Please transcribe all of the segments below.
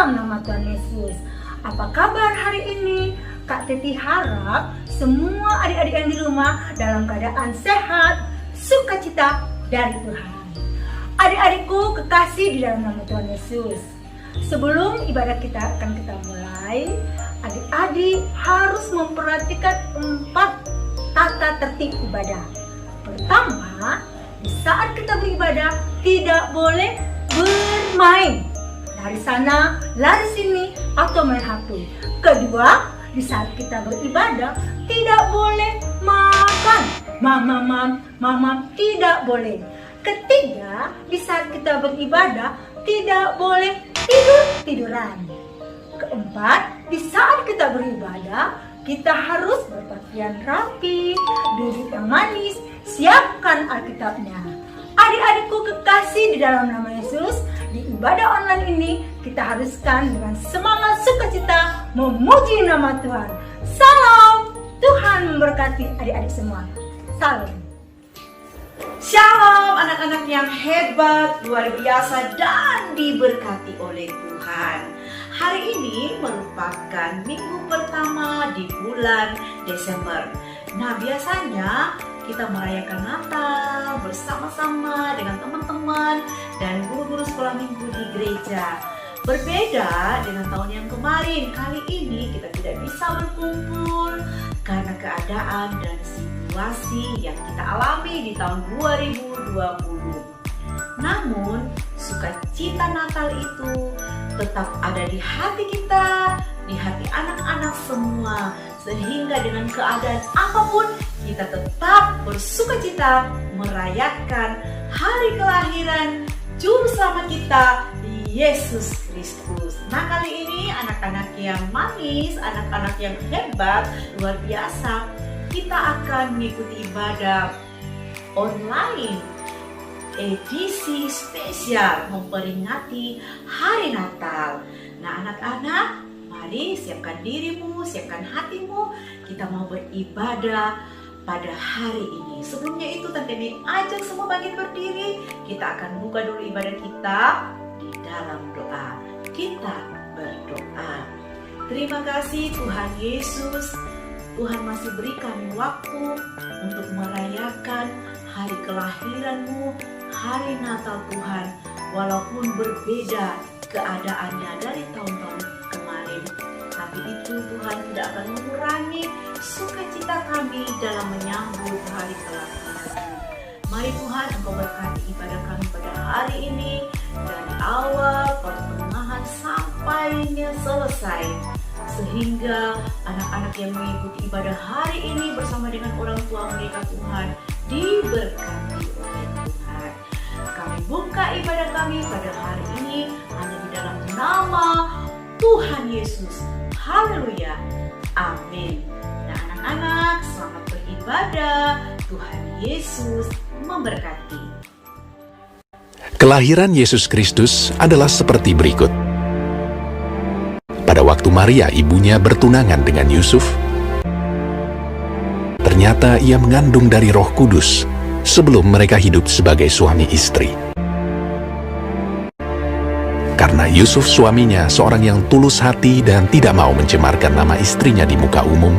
dalam nama Tuhan Yesus. Apa kabar hari ini? Kak Teti harap semua adik-adik yang di rumah dalam keadaan sehat, sukacita dari Tuhan. Adik-adikku kekasih di dalam nama Tuhan Yesus. Sebelum ibadah kita mulai, adik-adik harus memperhatikan 4 tata tertib ibadah. Pertama, di saat kita beribadah tidak boleh bermain. Dari sana, lari sini, atau main HP. Kedua, di saat kita beribadah tidak boleh makan. Mamam, tidak boleh. Ketiga, di saat kita beribadah tidak boleh tiduran. Keempat, di saat kita beribadah kita harus berpakaian rapi, duduk yang manis, siapkan Alkitabnya. Adik-adikku kekasih di dalam nama Yesus, di ibadah online ini kita haruskan dengan semangat sukacita memuji nama Tuhan. Salam, Tuhan memberkati adik-adik semua. Salam. Shalom anak-anak yang hebat, luar biasa dan diberkati oleh Tuhan. Hari ini merupakan minggu pertama di bulan Desember. Nah, biasanya kita merayakan Natal bersama-sama dengan teman-teman dan guru-guru sekolah minggu di gereja. Berbeda dengan tahun yang kemarin, kali ini kita tidak bisa berkumpul karena keadaan dan situasi yang kita alami di tahun 2020. Namun, sukacita Natal itu tetap ada di hati kita, di hati anak-anak semua, sehingga dengan keadaan apapun kita tetap bersukacita merayakan hari kelahiran Juru Selamat kita, Yesus Kristus. Nah, kali ini anak-anak yang manis, anak-anak yang hebat, luar biasa, kita akan mengikuti ibadah online edisi spesial memperingati hari Natal. Nah, anak-anak, mari siapkan dirimu, siapkan hatimu, kita mau beribadah pada hari ini. Sebelumnya itu Tante Mi ajak semua bangkit berdiri. Kita akan buka dulu ibadah kita di dalam doa. Kita berdoa. Terima kasih Tuhan Yesus, Tuhan masih berikan waktu untuk merayakan hari kelahiran-Mu, hari Natal Tuhan. Walaupun berbeda keadaannya dari tahun-tahun kemarin, tapi itu Tuhan tidak akan mengurangi sukacita kami dalam menyambut hari kelahiran-Mu. Mari Tuhan Engkau berkati ibadah kami pada hari ini, dari awal, pertengahan, sampainya selesai, sehingga anak-anak yang mengikuti ibadah hari ini bersama dengan orang tua mereka Tuhan diberkati oleh Tuhan. Kami buka ibadah kami pada hari ini hanya di dalam nama Tuhan Yesus. Haleluya. Amin. Nah, anak-anak, selamat beribadah. Tuhan Yesus memberkati. Kelahiran Yesus Kristus adalah seperti berikut. Pada waktu Maria ibunya bertunangan dengan Yusuf, ternyata ia mengandung dari Roh Kudus sebelum mereka hidup sebagai suami istri. Karena Yusuf suaminya seorang yang tulus hati dan tidak mau mencemarkan nama istrinya di muka umum,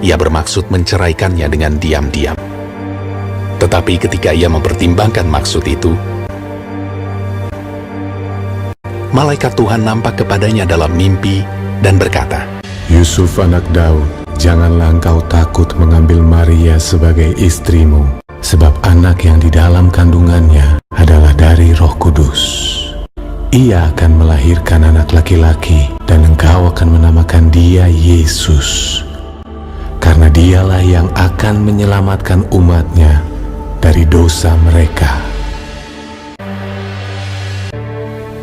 ia bermaksud menceraikannya dengan diam-diam. Tetapi ketika ia mempertimbangkan maksud itu, malaikat Tuhan nampak kepadanya dalam mimpi dan berkata, Yusuf anak Daud, janganlah engkau takut mengambil Maria sebagai istrimu, sebab anak yang di dalam kandungannya adalah dari Roh Kudus. Ia akan melahirkan anak laki-laki dan engkau akan menamakan dia Yesus, karena dialah yang akan menyelamatkan umatnya dari dosa mereka.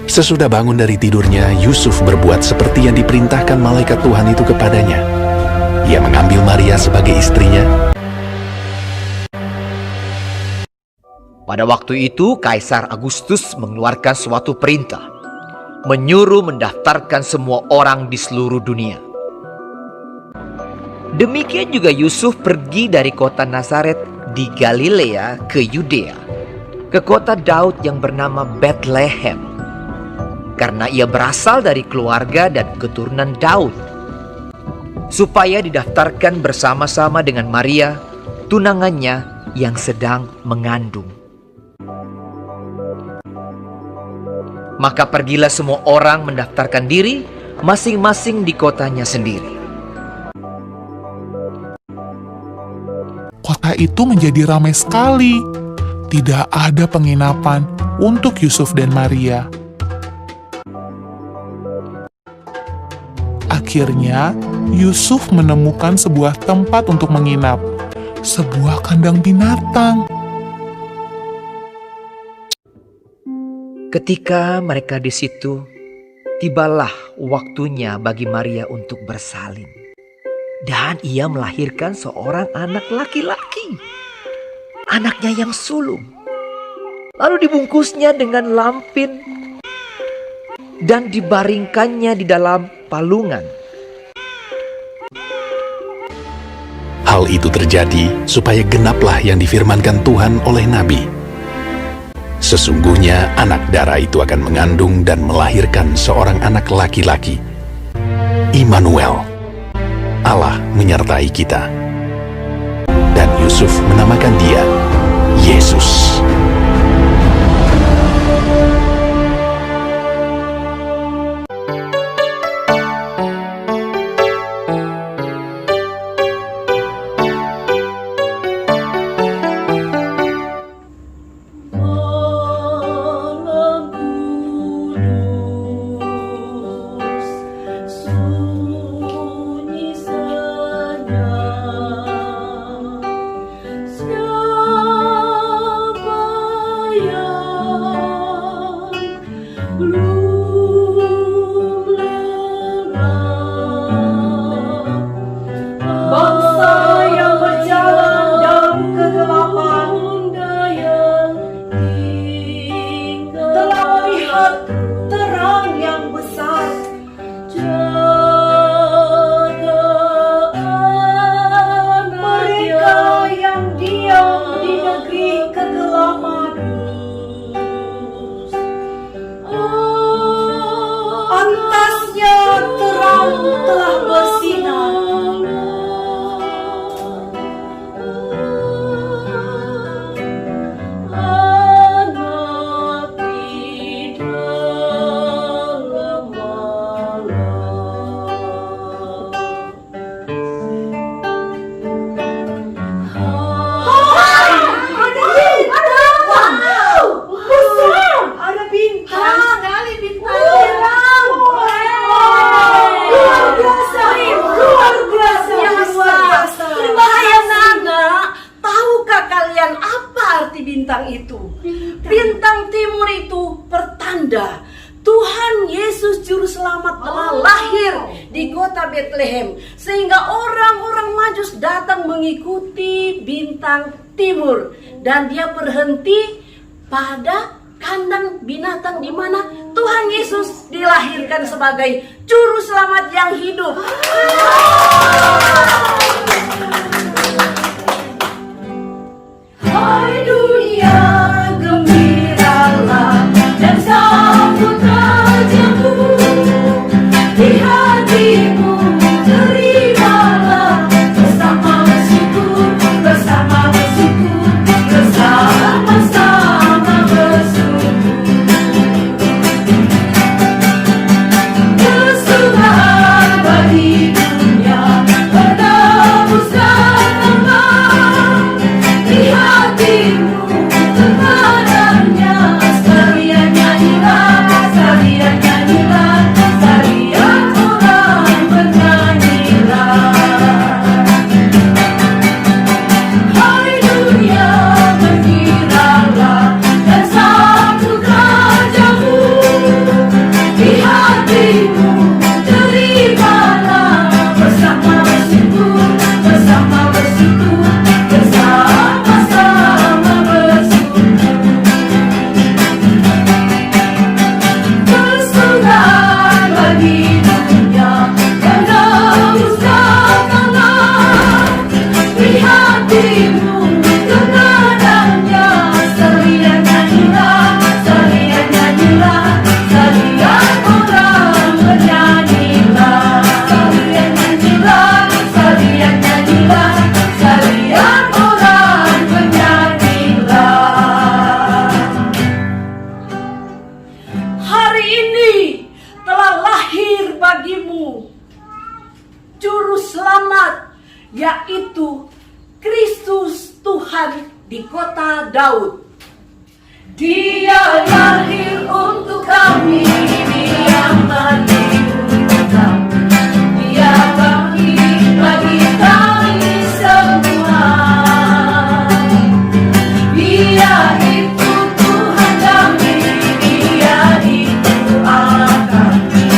Sesudah bangun dari tidurnya, Yusuf berbuat seperti yang diperintahkan malaikat Tuhan itu kepadanya. Ia mengambil Maria sebagai istrinya. Pada waktu itu, Kaisar Agustus mengeluarkan suatu perintah, menyuruh mendaftarkan semua orang di seluruh dunia. Demikian juga Yusuf pergi dari kota Nazaret di Galilea ke Yudea, ke kota Daud yang bernama Bethlehem, karena ia berasal dari keluarga dan keturunan Daud, supaya didaftarkan bersama-sama dengan Maria, tunangannya yang sedang mengandung. Maka pergilah semua orang mendaftarkan diri masing-masing di kotanya sendiri. Kota itu menjadi ramai sekali. Tidak ada penginapan untuk Yusuf dan Maria. Akhirnya, Yusuf menemukan sebuah tempat untuk menginap, sebuah kandang binatang. Ketika mereka di situ, tibalah waktunya bagi Maria untuk bersalin. Dan ia melahirkan seorang anak laki-laki, anaknya yang sulung. Lalu dibungkusnya dengan lampin dan dibaringkannya di dalam palungan. Hal itu terjadi supaya genaplah yang difirmankan Tuhan oleh Nabi. Sesungguhnya anak darah itu akan mengandung dan melahirkan seorang anak laki-laki. Immanuel, Allah menyertai kita. Dan Yusuf menamakan dia Yesus. Bangsa yang berjalan dalam kegelapan telah melihat terang yang besar. Mereka yang diam di negeri kegelapan, atasnya terang telah bersinar. Bintang itu, bintang timur itu pertanda Tuhan Yesus Juru Selamat telah lahir di kota Bethlehem, sehingga orang-orang Majus datang mengikuti bintang timur, dan dia berhenti pada kandang binatang di mana Tuhan Yesus dilahirkan sebagai Juru Selamat yang hidup. Hai dunia, gembiralah dan sambut rajamu. Di hatimu terimalah bersama bersyukur, bersama bersyukur, bersama-sama bersyukur. Kesudahan bagi dunia benar. Kristus Tuhan di kota Daud. Dia lahir untuk kami, Dia mati untuk kami, Dia bangkit bagi kami semua. Dia itu Tuhan kami, Dia itu Allah kami,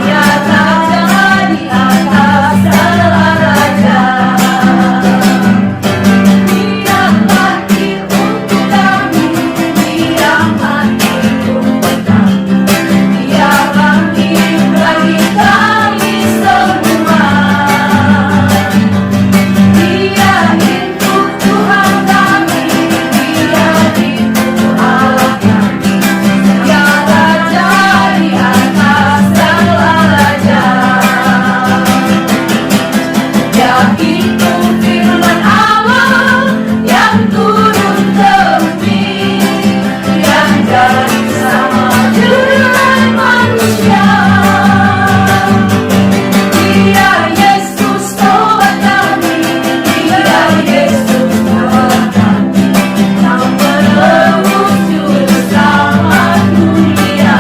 Dia raja di atas segala raja. Dia lahir untuk kami, Dia mati untuk kami, Dia bangkit bagi kami semua. Dia itu Tuhan kami, Dia itu Allah kami, Dia raja di atas segala raja. Dia itu firman Allah yang turun ke bumi, yang jadi sama dengan manusia. Dia Yesus Tuhan kami, Dia Yesus Tuhan kami, yang menebus juru selamat dunia.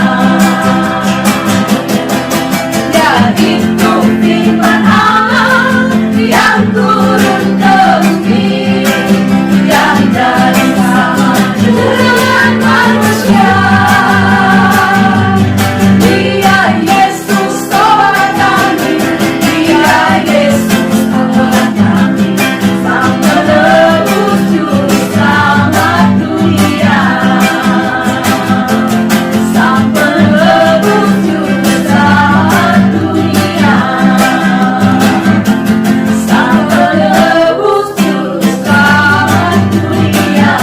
Dia itu firman Allah yang turun ke bumi, yang jadi sama dengan manusia. Dia Yesus Tuhan kami, Dia Yesus Tuhan kami, sang menebus juru selamat dunia, sang menebus juru selamat dunia, sang menebus juru selamat dunia.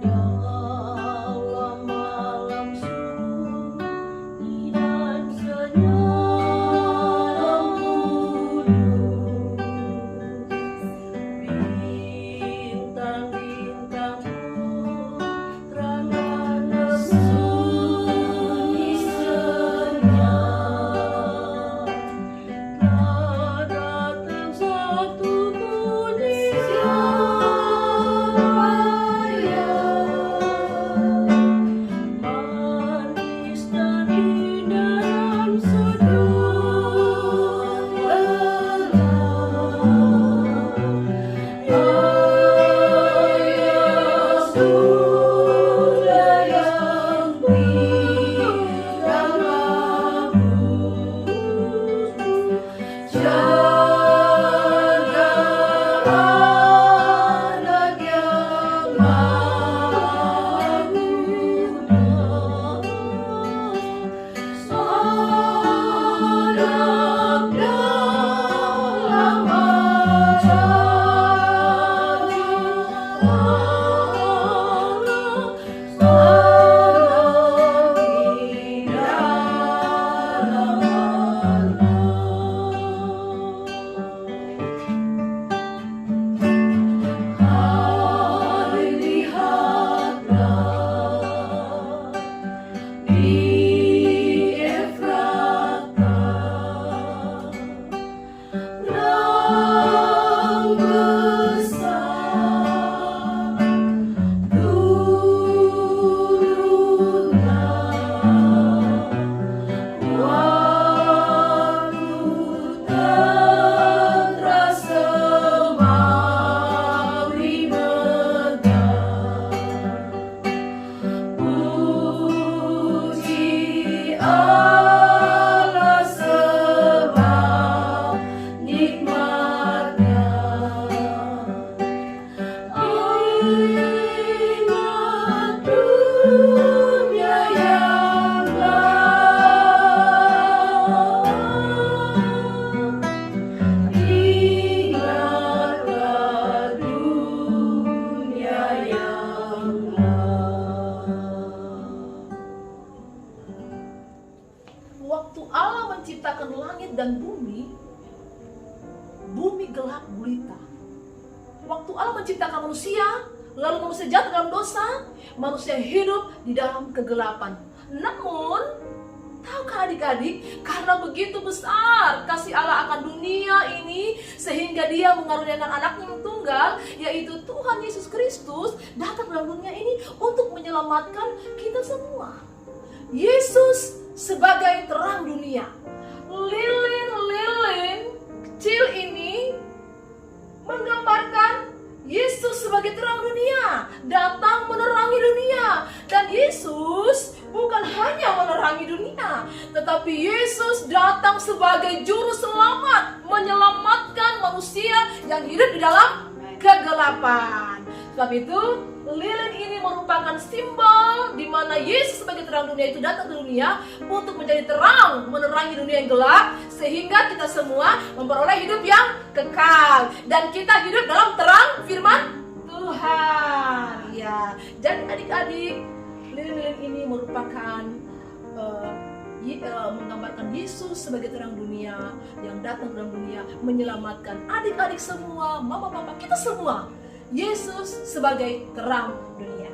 Dalam malam sunyi dan senyum bintang-bintang terangkan sunyi senyap. Telah datang satu mujizat raya, manis dan indah dan sedang ayah sudah yang bintang bagus, jaga anak yang maha muda, sadap dalam ajaran Allah, sadap di dalam Allah. Hai lihat lalu manusia jatuh dalam dosa, manusia hidup di dalam kegelapan. Namun, tahukah adik-adik, karena begitu besar kasih Allah akan dunia ini, sehingga Dia mengaruniakan anaknya yang tunggal, yaitu Tuhan Yesus Kristus, datang dalam dunia ini untuk menyelamatkan kita semua. Yesus sebagai terang dunia. Lilin-lilin kecil ini menggambarkan Yesus sebagai terang dunia, datang menerangi dunia. Dan Yesus bukan hanya menerangi dunia, tetapi Yesus datang sebagai juru selamat, menyelamatkan manusia yang hidup di dalam kegelapan. Sebab itu, lilin ini merupakan simbol di mana Yesus sebagai terang dunia itu datang ke dunia untuk menjadi terang, menerangi dunia yang gelap, sehingga kita semua memperoleh hidup yang kekal dan kita hidup dalam terang firman Tuhan. Ya, jadi adik-adik, lilin-lilin ini merupakan menggambarkan Yesus sebagai terang dunia yang datang ke dalam dunia menyelamatkan adik-adik semua, mama-papa kita semua. Yesus sebagai terang dunia.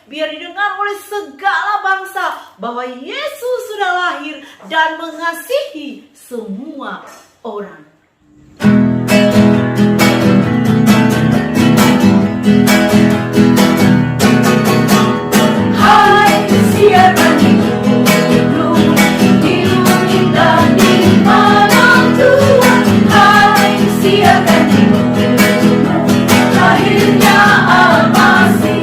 Biar didengar oleh segala bangsa bahwa Yesus sudah lahir dan mengasihi semua orang. Hai, siapa di bumi, di bumi dan di mana Tuhan. Hai, siapa di bumi, lahirnya Al-Masih.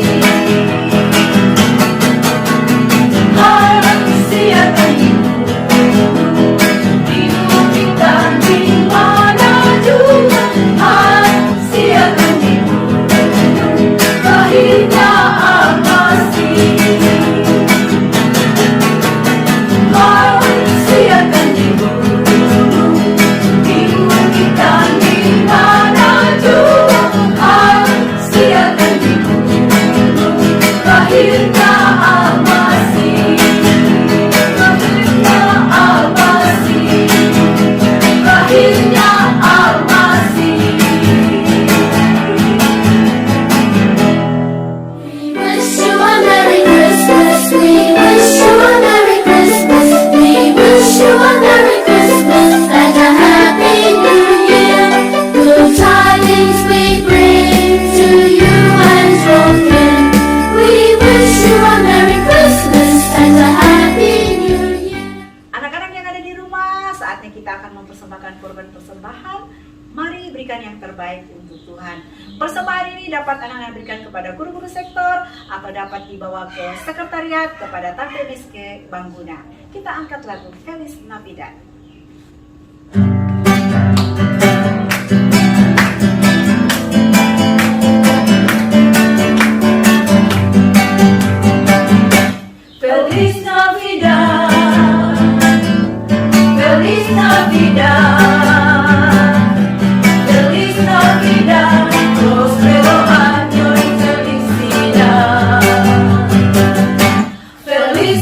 Mari berikan yang terbaik untuk Tuhan. Persembahan ini dapat anak-anak berikan kepada guru-guru sektor atau dapat dibawa ke sekretariat kepada Tante Miske Bangguna. Kita angkat lagu Feliz Navidad. Feliz Navidad, Feliz Navidad. Feliz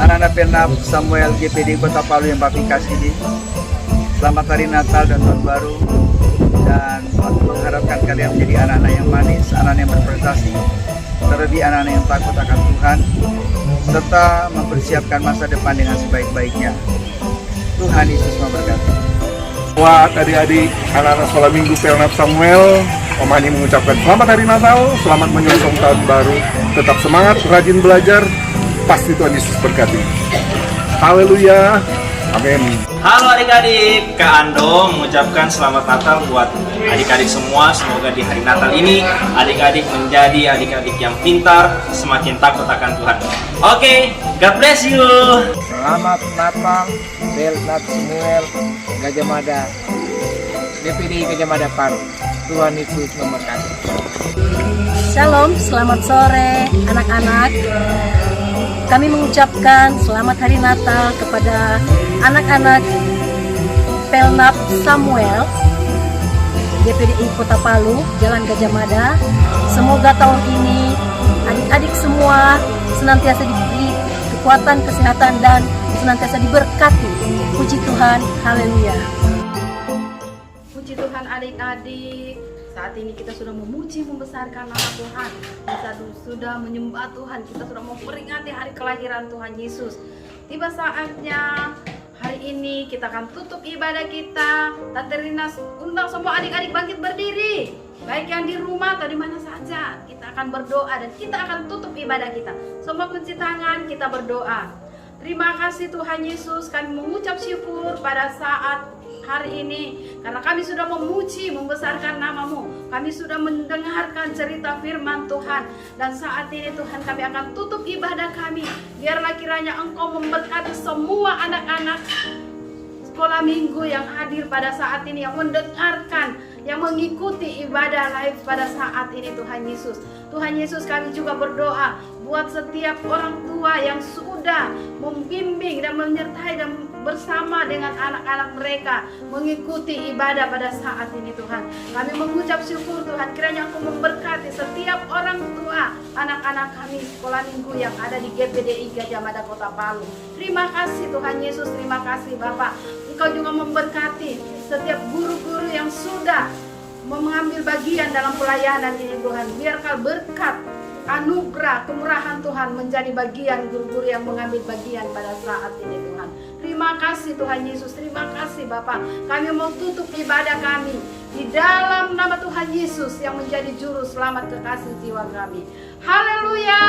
Anak-anak Pelnap Samuel GPD Kota Palu yang Papi kasih di. Selamat Hari Natal dan Tahun Baru. Dan Papi mengharapkan kalian menjadi anak-anak yang manis, anak-anak yang berprestasi, terlebih anak-anak yang takut akan Tuhan, serta mempersiapkan masa depan dengan sebaik-baiknya. Tuhan Yesus memberkati. Buat adik-adik anak-anak sekolah minggu Pelnap Samuel, Om Hani mengucapkan selamat Hari Natal, selamat menyongsong Tahun Baru. Tetap semangat, rajin belajar, pasti Tuhan Yesus berkati. Haleluya, amin. Halo adik-adik, Kak Ando mengucapkan selamat Natal buat adik-adik semua. Semoga di hari Natal ini adik-adik menjadi adik-adik yang pintar, semakin takut akan Tuhan. Oke, God bless you. Selamat Natal, Pelnap Samuel Gajah Mada, DPD Gajah Mada Palu. Tuhan Yesus memberkati. Shalom, selamat sore anak-anak. Kami mengucapkan selamat Hari Natal kepada anak-anak Pelnap Samuel GPDI Kota Palu, Jalan Gajah Mada. Semoga tahun ini adik-adik semua senantiasa diberi kekuatan, kesehatan, dan senantiasa diberkati. Puji Tuhan, haleluya. Puji Tuhan adik-adik. Saat ini kita sudah memuji, membesarkan nama Tuhan. Kita sudah menyembah Tuhan. Kita sudah memperingati hari kelahiran Tuhan Yesus. Tiba saatnya hari ini kita akan tutup ibadah kita. Tante Rina undang semua adik-adik bangkit berdiri. Baik yang di rumah atau di mana saja. Kita akan berdoa dan kita akan tutup ibadah kita. Semua kunci tangan, kita berdoa. Terima kasih Tuhan Yesus, kami mengucap syukur pada saat hari ini karena kami sudah memuji, membesarkan nama-Mu. Kami sudah mendengarkan cerita firman Tuhan, dan saat ini Tuhan kami akan tutup ibadah kami. Biarlah kiranya Engkau memberkati semua anak-anak sekolah minggu yang hadir pada saat ini, yang mendengarkan, yang mengikuti ibadah live pada saat ini Tuhan Yesus. Tuhan Yesus, kami juga berdoa buat setiap orang tua yang sudah membimbing dan menyertai dan bersama dengan anak-anak mereka mengikuti ibadah pada saat ini Tuhan. Kami mengucap syukur Tuhan, kiranya Engkau memberkati setiap orang tua anak-anak kami sekolah minggu yang ada di GPDI Gajah Mada Kota Palu. Terima kasih Tuhan Yesus, terima kasih Bapak. Engkau juga memberkati setiap guru-guru yang sudah mengambil bagian dalam pelayanan ini Tuhan. Biarkan berkat, anugerah, kemurahan Tuhan menjadi bagian guru-guru yang mengambil bagian pada saat ini Tuhan. Terima kasih Tuhan Yesus, terima kasih Bapak. Kami mau tutup ibadah kami di dalam nama Tuhan Yesus yang menjadi juru selamat kekasih jiwa kami. Haleluya.